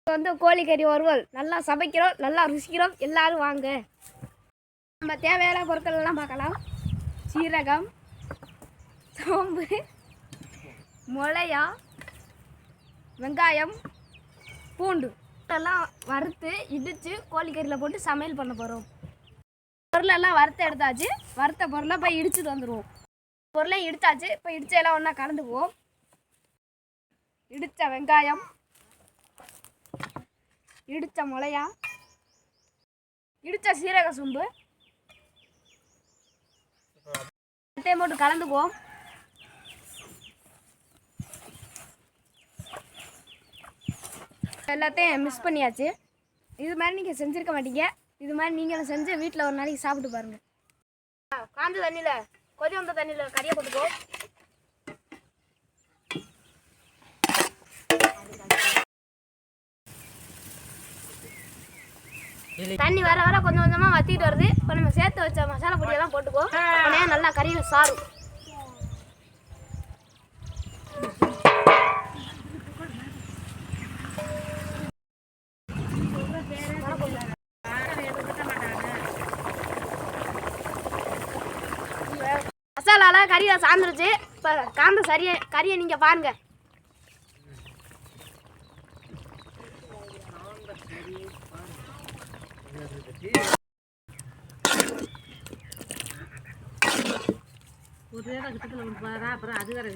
கோழிக்கறி வறுவல் நல்லா சமைக்கிறோம், நல்லா ருசிக்கிறோம். எல்லாரும் வாங்க. நம்ம தேவையான பொருட்கள் எல்லாம் பார்க்கலாம். சீரகம், சோம்பு, மிளகா, வெங்காயம், பூண்டு எல்லாம் வறுத்து இடித்து கோழிக்கறியில் போட்டு சமையல் பண்ண போகிறோம். பொருளெல்லாம் வறுத்து எடுத்தாச்சு. வறுத்த பொருளை போய் இடிச்சுட்டு வந்துடுவோம். பொருளையும் இடித்தாச்சு. இப்போ இடிச்செல்லாம் ஒன்றா கலந்துக்குவோம். இடித்த வெங்காயம், இடித்த மிளகா, இடித்த சீரக சோம்பு எல்லாத்தையும் போட்டு கலந்துக்குவோம். எல்லாத்தையும் மிக்ஸ் பண்ணியாச்சு. இது மாதிரி நீங்கள் செஞ்சுருக்க மாட்டீங்க. இது மாதிரி நீங்களும் செஞ்சு வீட்டில் ஒரு நாளைக்கு சாப்பிட்டு பாருங்கள். காஞ்ச தண்ணியில் கொதி வந்த தண்ணியில் கறியை போட்டுக்குவோம். தண்ணி வர வர கொஞ்சம் கொஞ்சமாக வத்திட்டு வருது. இப்போ நம்ம சேர்த்து வச்ச மசாலா பொடியெல்லாம் போட்டுக்குவோம். அப்படியே நல்லா கறியில் சாரும். மசாலாலாம் கறியை சார்ந்துருச்சு. இப்போ காந்த கறியை நீங்கள் பாருங்க. அப்புறம் அது வேற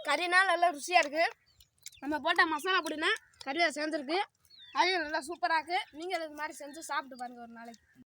கறினா நல்லா ருசியாக இருக்குது. நம்ம போட்ட மசாலா பொடினா கறியை சேர்ந்துருக்கு. கறியை நல்லா சூப்பராக இருக்குது. நீங்கள் இது மாதிரி செஞ்சு சாப்பிட்டு பாருங்கள் ஒரு நாளைக்கு.